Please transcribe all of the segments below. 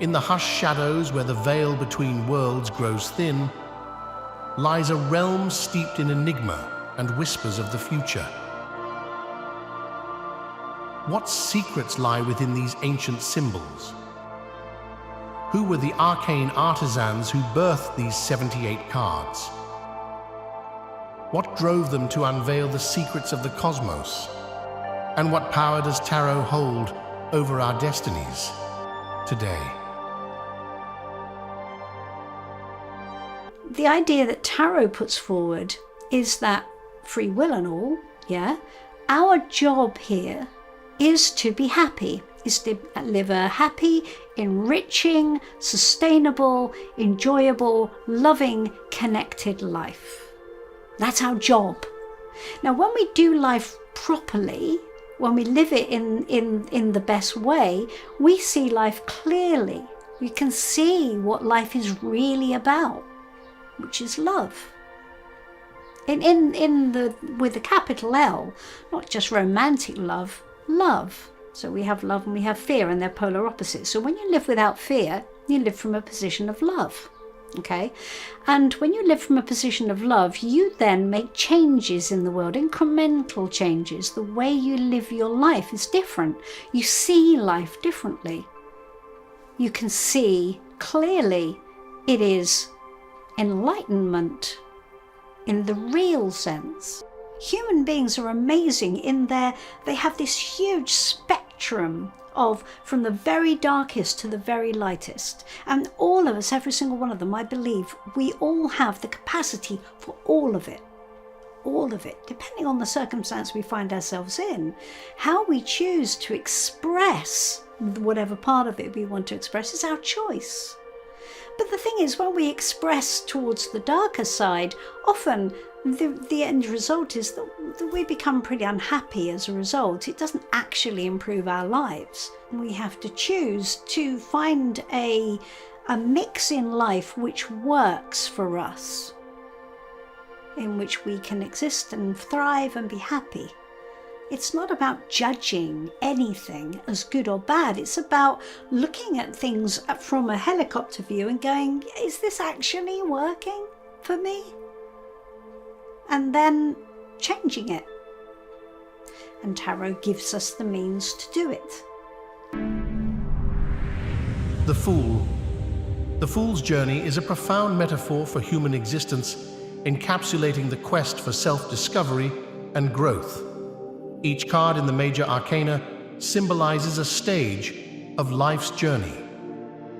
In the hushed shadows where the veil between worlds grows thin, lies a realm steeped in enigma and whispers of the future. What secrets lie within these ancient symbols? Who were the arcane artisans who birthed these 78 cards? What drove them to unveil the secrets of the cosmos? And what power does tarot hold over our destinies today? The idea that tarot puts forward is that free will and all, yeah, our job here is to be happy, is to live a happy, enriching, sustainable, enjoyable, loving, connected life. That's our job. Now, when we do life properly, when we live it in the best way, we see life clearly. We can see what life is really about, which is love. With a capital L, not just romantic love, love. So we have love and we have fear, and they're polar opposites. So when you live without fear, you live from a position of love. Okay? And when you live from a position of love, you then make changes in the world, incremental changes. The way you live your life is different. You see life differently. You can see clearly it is enlightenment in the real sense. Human beings are amazing in they have this huge spectrum of from the very darkest to the very lightest. And all of us, every single one of them, I believe, we all have the capacity for all of it. All of it, depending on the circumstance we find ourselves in. How we choose to express whatever part of it we want to express is our choice. But the thing is, when we express towards the darker side, often the end result is that we become pretty unhappy as a result. It doesn't actually improve our lives. We have to choose to find a mix in life which works for us, in which we can exist and thrive and be happy. It's not about judging anything as good or bad. It's about looking at things from a helicopter view and going, is this actually working for me? And then changing it. And tarot gives us the means to do it. The Fool. The Fool's journey is a profound metaphor for human existence, encapsulating the quest for self-discovery and growth. Each card in the major arcana symbolizes a stage of life's journey.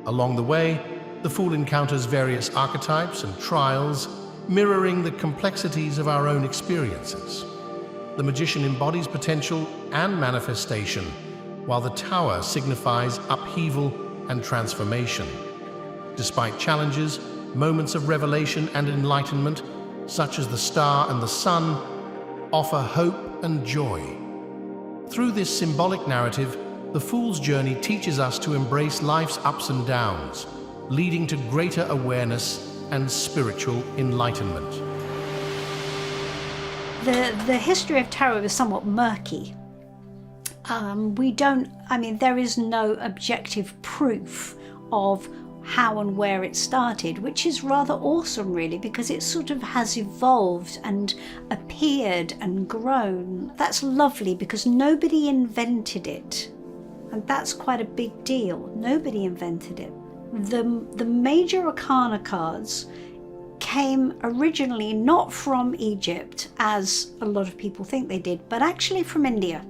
Along the way, the Fool encounters various archetypes and trials, mirroring the complexities of our own experiences. The Magician embodies potential and manifestation, while the Tower signifies upheaval and transformation. Despite challenges, moments of revelation and enlightenment, such as the Star and the Sun, offer hope and joy. Through this symbolic narrative, the Fool's journey teaches us to embrace life's ups and downs, leading to greater awareness and spiritual enlightenment. The history of tarot is somewhat murky. There is no objective proof of how and where it started, which is rather awesome really, because it sort of has evolved and appeared and grown. That's lovely because nobody invented it, and that's quite a big deal. Nobody invented it. The major arcana cards came originally not from Egypt, as a lot of people think they did, but actually from India.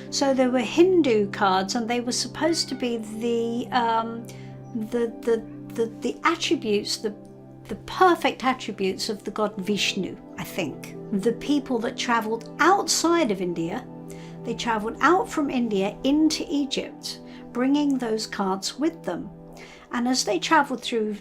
So there were Hindu cards, and they were supposed to be the attributes, the perfect attributes of the god Vishnu, I think. The people that travelled outside of India, they travelled out from India into Egypt, bringing those cards with them. And as they travelled through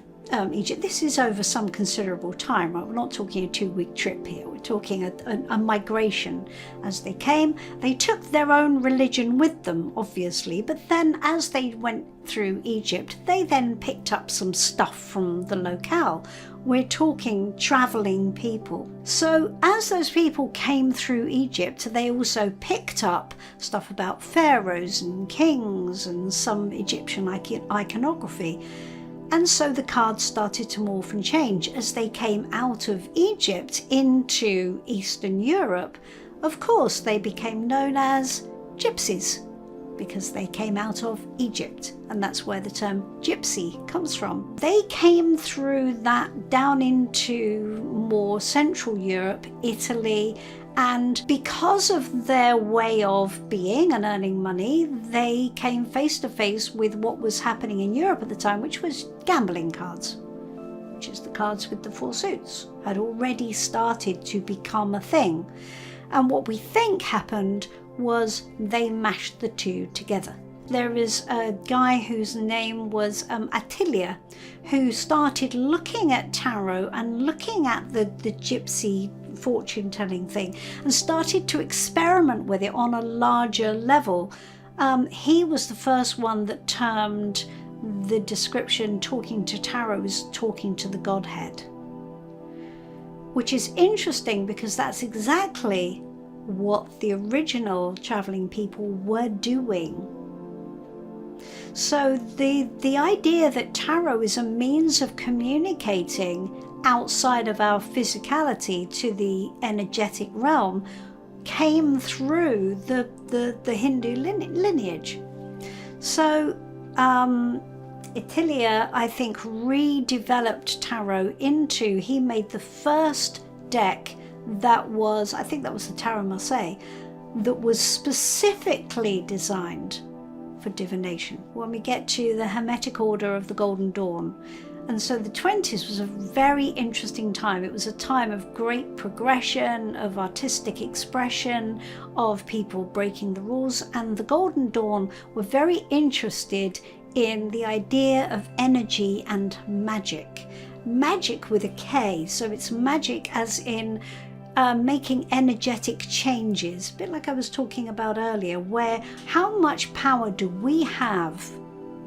Egypt, this is over some considerable time, right? We're not talking a 2-week trip here, we're talking a migration. As they came, they took their own religion with them, obviously, but then as they went through Egypt, they then picked up some stuff from the locale, We're talking traveling people. So as those people came through Egypt, they also picked up stuff about pharaohs and kings and some Egyptian iconography. And so the cards started to morph and change as they came out of Egypt into Eastern Europe. Of course, they became known as gypsies, because they came out of Egypt, and that's where the term gypsy comes from. They came through that down into more Central Europe, Italy, and because of their way of being and earning money, they came face to face with what was happening in Europe at the time, which was gambling cards, which is the cards with the 4 suits, had already started to become a thing. And what we think happened was they mashed the two together. There is a guy whose name was Attilia, who started looking at tarot and looking at the gypsy fortune-telling thing and started to experiment with it on a larger level. He was the first one that termed the description talking to tarot as talking to the Godhead, which is interesting because that's exactly what the original traveling people were doing. So the idea that tarot is a means of communicating outside of our physicality to the energetic realm came through the Hindu lineage. So Attilia, I think, redeveloped tarot into, he made the first deck that was, I think that was the Tarot Marseille, that was specifically designed for divination. When we get to the Hermetic Order of the Golden Dawn. And so the 20s was a very interesting time. It was a time of great progression, of artistic expression, of people breaking the rules. And the Golden Dawn were very interested in the idea of energy and magic. Magic with a K, so it's magic as in making energetic changes, a bit like I was talking about earlier, where how much power do we have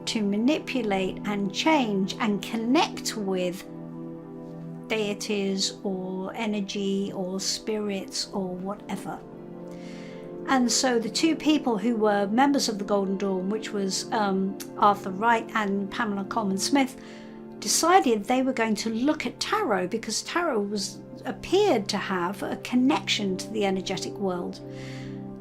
to manipulate and change and connect with deities or energy or spirits or whatever. And so the two people who were members of the Golden Dawn, which was Arthur Wright and Pamela Colman Smith, decided they were going to look at tarot because tarot appeared to have a connection to the energetic world.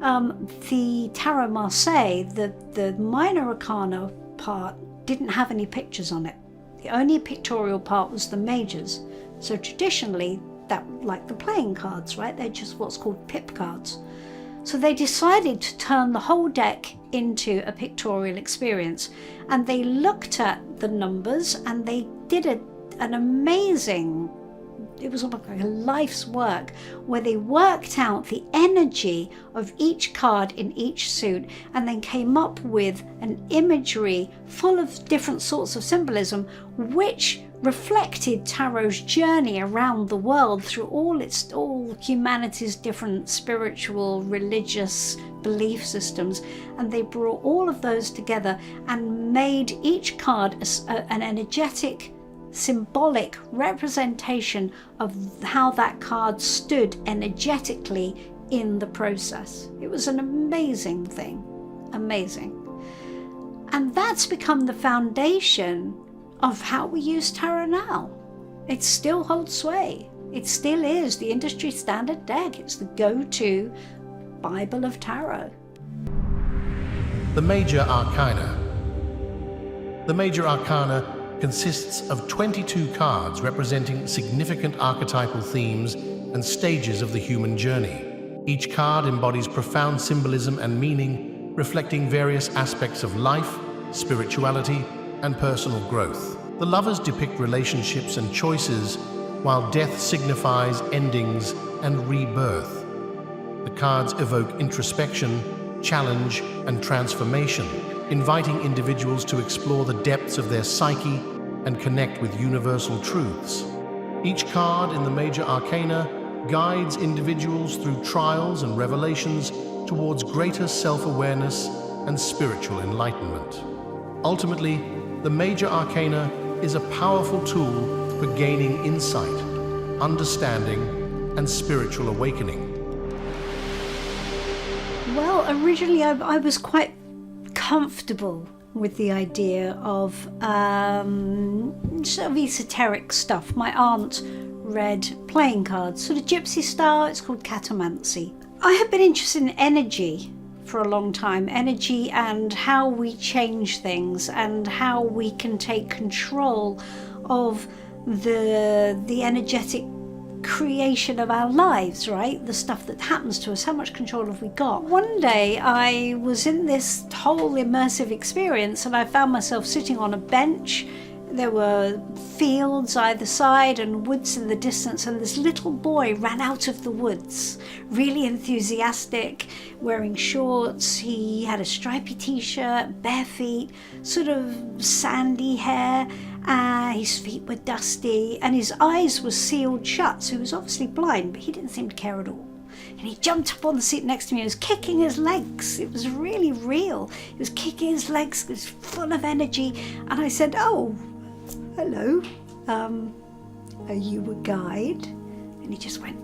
The Tarot Marseille, the minor arcana part, didn't have any pictures on it. The only pictorial part was the majors. So traditionally, that, like the playing cards, right? They're just what's called pip cards. So they decided to turn the whole deck into a pictorial experience, and they looked at the numbers and they did an amazing, it was almost like a life's work, where they worked out the energy of each card in each suit and then came up with an imagery full of different sorts of symbolism, which reflected tarot's journey around the world through all humanity's different spiritual, religious belief systems. And they brought all of those together and made each card an energetic, symbolic representation of how that card stood energetically in the process. It was an amazing thing, amazing. And that's become the foundation of how we use tarot now. It still holds sway. It still is the industry standard deck. It's the go-to Bible of tarot. The Major Arcana. The Major Arcana consists of 22 cards representing significant archetypal themes and stages of the human journey. Each card embodies profound symbolism and meaning, reflecting various aspects of life, spirituality, and personal growth. The lovers depict relationships and choices, while death signifies endings and rebirth. The cards evoke introspection, challenge, and transformation, inviting individuals to explore the depths of their psyche and connect with universal truths. Each card in the Major Arcana guides individuals through trials and revelations towards greater self-awareness and spiritual enlightenment. Ultimately, the Major Arcana is a powerful tool for gaining insight, understanding, and spiritual awakening? Well, originally I was quite comfortable with the idea of sort of esoteric stuff. My aunt read playing cards, sort of gypsy style. It's called catamancy. I have been interested in energy for a long time, energy and how we change things and how we can take control of the energetic creation of our lives, right? The stuff that happens to us, how much control have we got? One day I was in this whole immersive experience and I found myself sitting on a bench. There were fields either side and woods in the distance, and this little boy ran out of the woods, really enthusiastic, wearing shorts. He had a stripy t-shirt, bare feet, sort of sandy hair. His feet were dusty and his eyes were sealed shut, so he was obviously blind, but he didn't seem to care at all. And he jumped up on the seat next to me and was kicking his legs. It was really real. He was kicking his legs, he was full of energy. And I said, "Oh, hello, are you a guide?" And he just went,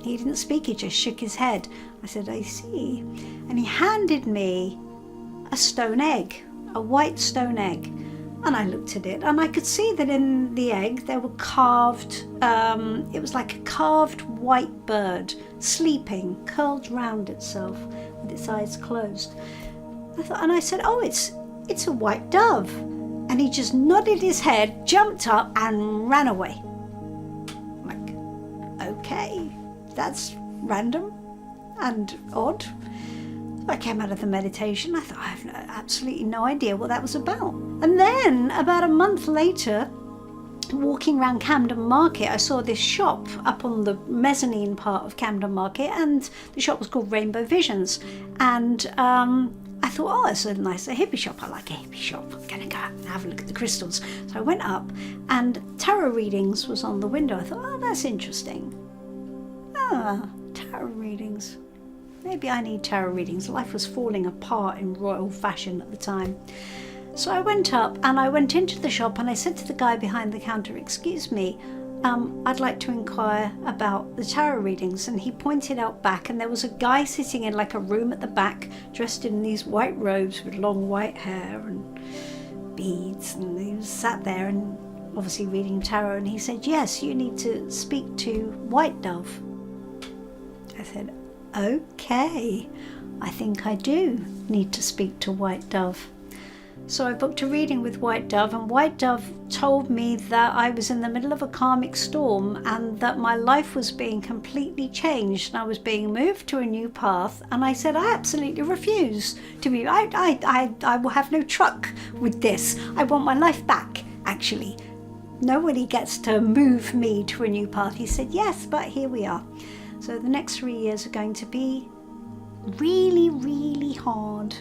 he didn't speak, he just shook his head. I said, "I see." And he handed me a stone egg, a white stone egg. And I looked at it and I could see that in the egg there were carved, it was like a carved white bird sleeping, curled round itself with its eyes closed. And I said, "Oh, it's a white dove." And he just nodded his head, jumped up and ran away. I'm like, okay, that's random and odd. I came out of the meditation. I thought, I have absolutely no idea what that was about. And then about a month later, walking around Camden Market, I saw this shop up on the mezzanine part of Camden Market, and the shop was called Rainbow Visions. And I thought, oh, it's a nice hippie shop. I like a hippie shop. I'm going to go and have a look at the crystals. So I went up and tarot readings was on the window. I thought, oh, that's interesting. Tarot readings. Maybe I need tarot readings. Life was falling apart in royal fashion at the time. So I went up and I went into the shop and I said to the guy behind the counter, "Excuse me, I'd like to inquire about the tarot readings." And he pointed out back, and there was a guy sitting in like a room at the back, dressed in these white robes with long white hair and beads, and he was sat there and obviously reading tarot. And he said, "Yes, you need to speak to White Dove." I said, "Okay, I think I do need to speak to White Dove." So I booked a reading with White Dove, and White Dove told me that I was in the middle of a karmic storm and that my life was being completely changed and I was being moved to a new path. And I said, I absolutely refuse to be, I will have no truck with this. I want my life back, actually. Nobody gets to move me to a new path. He said, yes, but here we are. So the next 3 years are going to be really, really hard.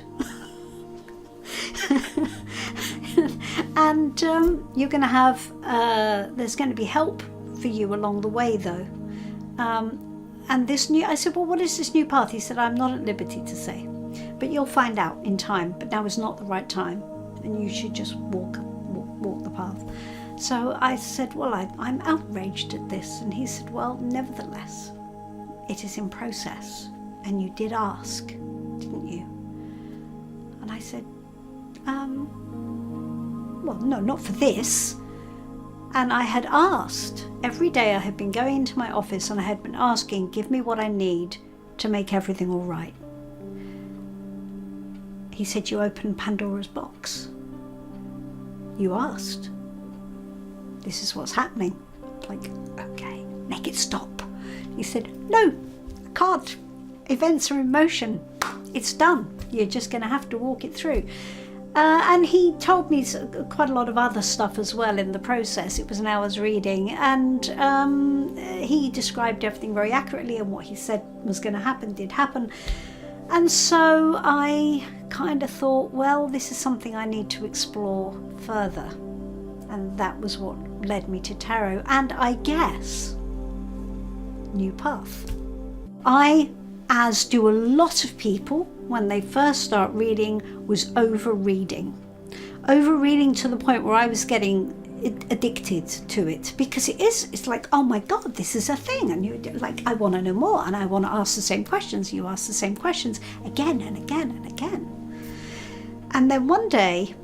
And you're going to have, there's going to be help for you along the way though. And this new, I said, well, what is this new path? He said, I'm not at liberty to say, but you'll find out in time, but now is not the right time and you should just walk the path. So I said, well, I'm outraged at this. And he said, well, nevertheless, it is in process and you did ask, didn't you? And I said, well, no, not for this. And I had asked, every day I had been going into my office and I had been asking, give me what I need to make everything all right. He said, you opened Pandora's box. You asked. This is what's happening. Like, okay, make it stop. He said, no, I can't. Events are in motion. It's done. You're just going to have to walk it through. And he told me quite a lot of other stuff as well in the process. It was an hour's reading, and he described everything very accurately, and what he said was going to happen did happen. And so I kind of thought, well, this is something I need to explore further. And that was what led me to tarot, and I guess new path. I, as do a lot of people when they first start reading, was over-reading to the point where I was getting addicted to it, because it's like, oh my God, this is a thing, and you like, I want to know more, and I want to ask the same questions. You ask the same questions again and again and again. And then one day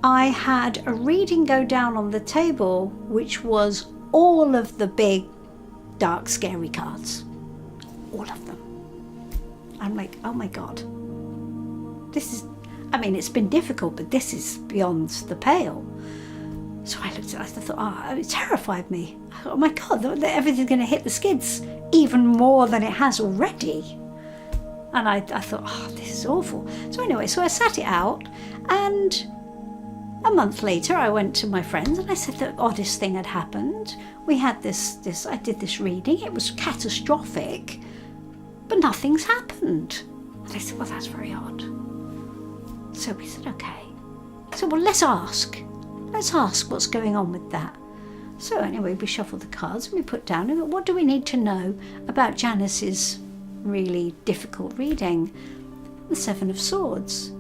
I had a reading go down on the table, which was all of the big, dark, scary cards. All of them. I'm like, oh my God. This is, I mean, it's been difficult, but this is beyond the pale. So I looked at it, I thought, it terrified me. I thought, oh my God, everything's going to hit the skids even more than it has already. And I thought, oh, this is awful. So anyway, so I sat it out, and a month later I went to my friends and I said the oddest thing had happened. We had this, I did this reading, it was catastrophic, but nothing's happened. And they said, well, that's very odd. So we said, okay. So, well, let's ask what's going on with that. So anyway, we shuffled the cards and we put down, and what do we need to know about Janis's really difficult reading? The Seven of Swords.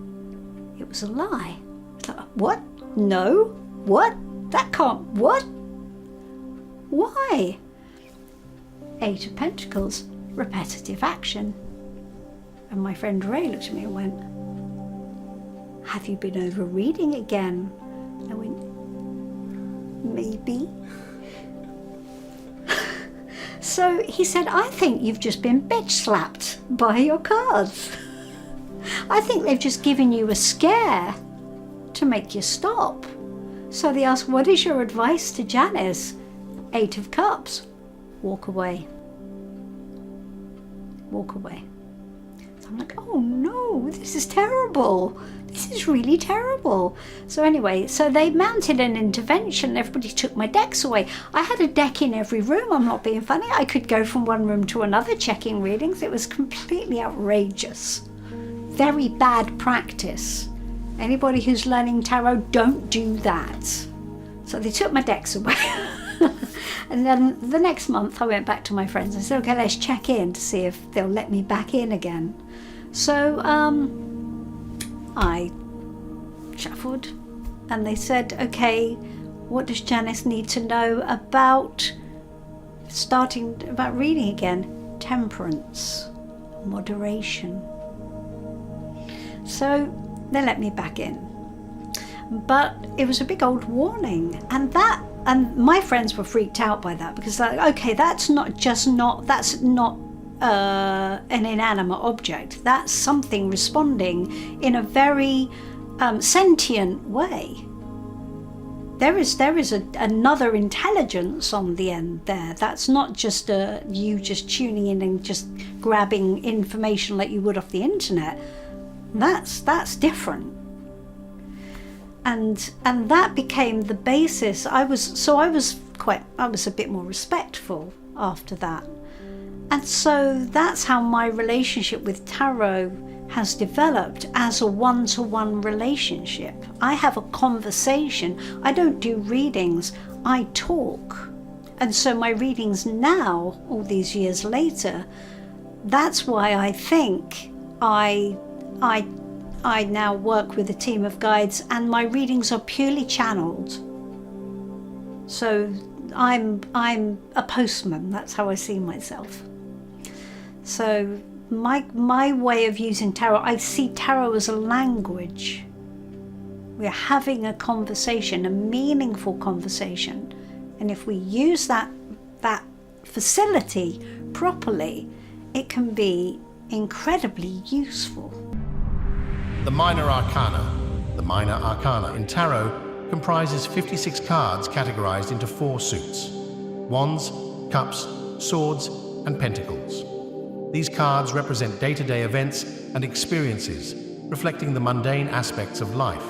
It was a lie. I thought, what? No? What? That can't, what? Why? Eight of Pentacles, repetitive action. And my friend Ray looked at me and went, have you been over-reading again? And I went, maybe. So he said, I think you've just been bitch slapped by your cards. I think they've just given you a scare to make you stop. So they asked, what is your advice to Janis? Eight of Cups. Walk away. Walk away. So I'm like, oh no, this is terrible. This is really terrible. So anyway, so they mounted an intervention. Everybody took my decks away. I had a deck in every room. I'm not being funny. I could go from one room to another checking readings. It was completely outrageous. Very bad practice. Anybody who's learning tarot, don't do that. So they took my decks away. And then the next month I went back to my friends. I said, okay, let's check in to see if they'll let me back in again. So I shuffled and they said, okay, what does Janis need to know about reading again? Temperance, moderation. So they let me back in. But it was a big old warning, and my friends were freaked out by that, because like, okay, that's not an inanimate object. That's something responding in a very sentient way. There is another intelligence on the end there. That's not just you just tuning in and just grabbing information like you would off the internet. That's different. And that became the basis. I was a bit more respectful after that. And so that's how my relationship with tarot has developed, as a one-to-one relationship. I have a conversation. I don't do readings, I talk. And so my readings now, all these years later, that's why I think I now work with a team of guides, and my readings are purely channeled. So I'm a postman. That's how I see myself. So my way of using tarot, I see tarot as a language. We're having a conversation, a meaningful conversation, and if we use that facility properly, it can be incredibly useful. The Minor Arcana. The Minor Arcana in tarot comprises 56 cards categorized into 4 suits: Wands, Cups, Swords, and Pentacles. These cards represent day-to-day events and experiences, reflecting the mundane aspects of life.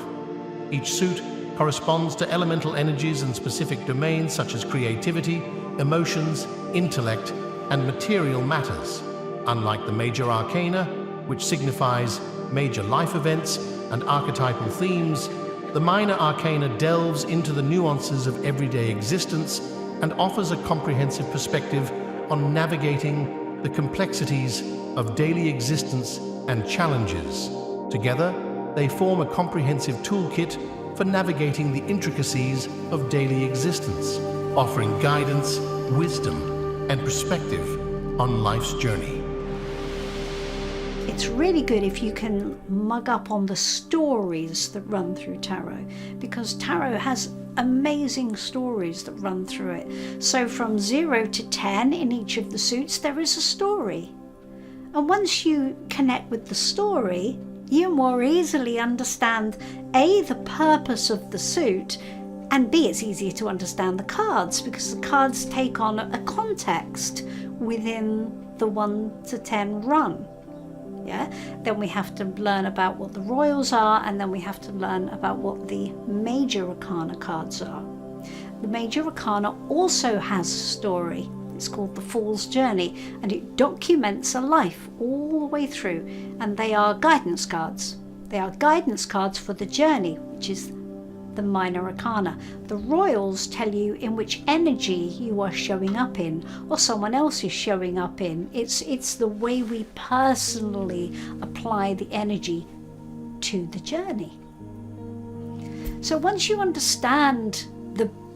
Each suit corresponds to elemental energies and specific domains such as creativity, emotions, intellect, and material matters. Unlike the Major Arcana, which signifies major life events and archetypal themes, the Minor Arcana delves into the nuances of everyday existence and offers a comprehensive perspective on navigating the complexities of daily existence and challenges. Together, they form a comprehensive toolkit for navigating the intricacies of daily existence, offering guidance, wisdom, and perspective on life's journey. It's really good if you can mug up on the stories that run through tarot, because tarot has amazing stories that run through it. So from 0 to 10 in each of the suits, there is a story. And once you connect with the story, you more easily understand A, the purpose of the suit, and B, it's easier to understand the cards, because the cards take on a context within the 1 to 10 run. Yeah? Then we have to learn about what the royals are, and then we have to learn about what the major arcana cards are. The major arcana also has a story. It's called the Fool's Journey, and it documents a life all the way through, and they are guidance cards. They are guidance cards for the journey, which is the minor arcana. The royals tell you in which energy you are showing up in, or someone else is showing up in. It's the way we personally apply the energy to the journey. So once you understand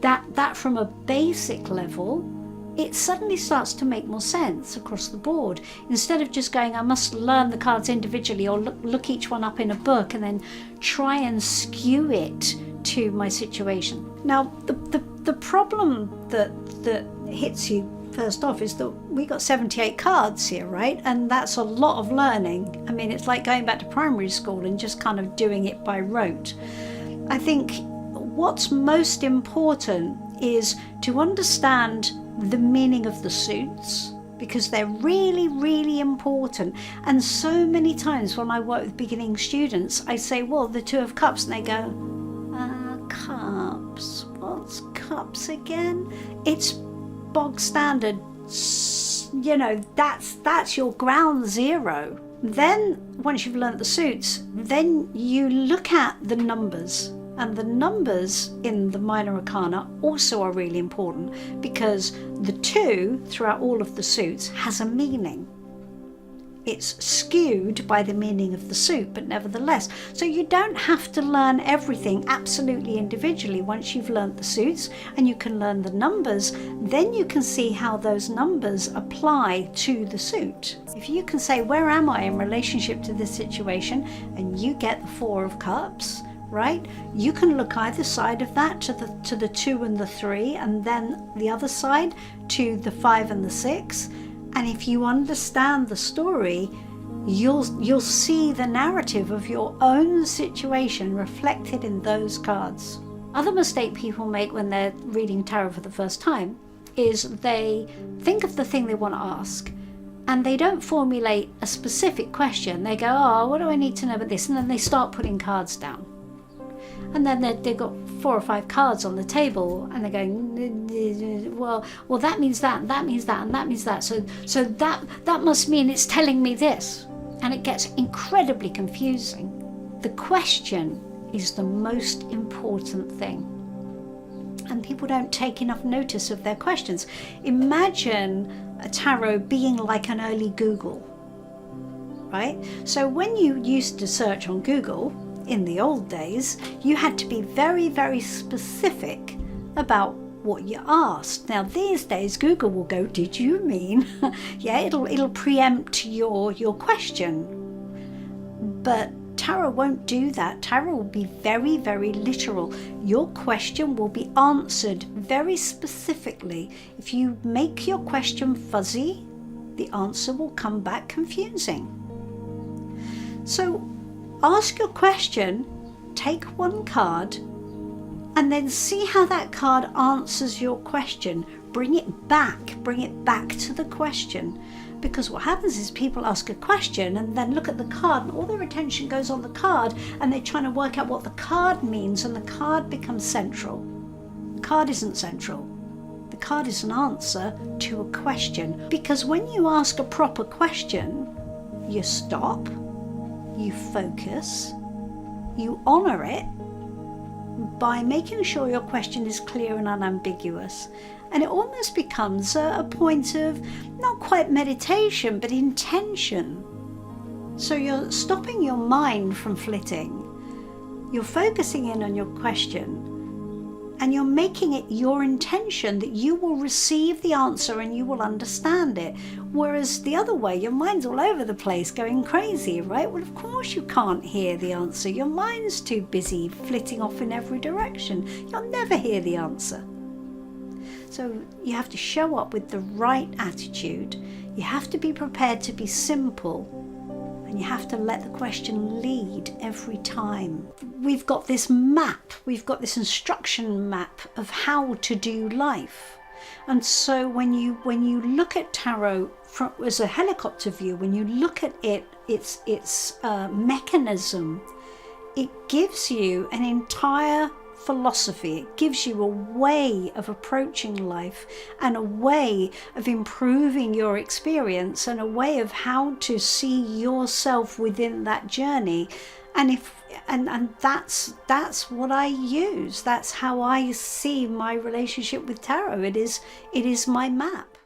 that from a basic level, it suddenly starts to make more sense across the board. Instead of just going, I must learn the cards individually, or look each one up in a book and then try and skew it to my situation. Now, the problem that hits you first off is that we got 78 cards here, right? And that's a lot of learning. I mean, it's like going back to primary school and just kind of doing it by rote. I think what's most important is to understand the meaning of the suits, because they're really, really important. And so many times when I work with beginning students, I say, well, the Two of Cups, and they go, cups, what's cups again? It's bog standard, you know, that's your ground zero. Then once you've learnt the suits, then you look at the numbers. And the numbers in the minor arcana also are really important, because the 2 throughout all of the suits has a meaning. It's skewed by the meaning of the suit, but nevertheless. So you don't have to learn everything absolutely individually. Once you've learnt the suits and you can learn the numbers, then you can see how those numbers apply to the suit. If you can say, where am I in relationship to this situation, and you get the 4 of Cups, right? You can look either side of that to the 2 and the 3, and then the other side to the 5 and the 6. And if you understand the story, you'll see the narrative of your own situation reflected in those cards. Other mistake people make when they're reading tarot for the first time is they think of the thing they want to ask, and they don't formulate a specific question. They go, oh, what do I need to know about this? And then they start putting cards down. And then they've got 4 or 5 cards on the table, and they're going, well, that means that, and that means that, and that means that. So that must mean it's telling me this. And it gets incredibly confusing. The question is the most important thing. And people don't take enough notice of their questions. Imagine a tarot being like an early Google, right? So when you used to search on Google, in the old days, you had to be very, very specific about what you asked. Now these days, Google will go, did you mean? Yeah, it'll preempt your question. But tarot won't do that. Tarot will be very, very literal. Your question will be answered very specifically. If you make your question fuzzy, the answer will come back confusing. So ask your question, take one card, and then see how that card answers your question. Bring it back to the question. Because what happens is people ask a question and then look at the card, and all their attention goes on the card, and they're trying to work out what the card means, and the card becomes central. The card isn't central. The card is an answer to a question. Because when you ask a proper question, you stop, you focus, you honour it by making sure your question is clear and unambiguous. And it almost becomes a point of, not quite meditation, but intention. So you're stopping your mind from flitting, You're focusing in on your question, and you're making it your intention that you will receive the answer and you will understand it. Whereas the other way, your mind's all over the place going crazy, right? Well, of course you can't hear the answer. Your mind's too busy flitting off in every direction. You'll never hear the answer. So you have to show up with the right attitude. You have to be prepared to be simple. And you have to let the question lead every time. We've got this map, we've got this instruction map of how to do life. And so when you look at tarot as a helicopter view, when you look at its mechanism, it gives you an entire philosophy. It gives you a way of approaching life and a way of improving your experience and a way of how to see yourself within that journey. And that's what I use. That's how I see my relationship with tarot. It is my map.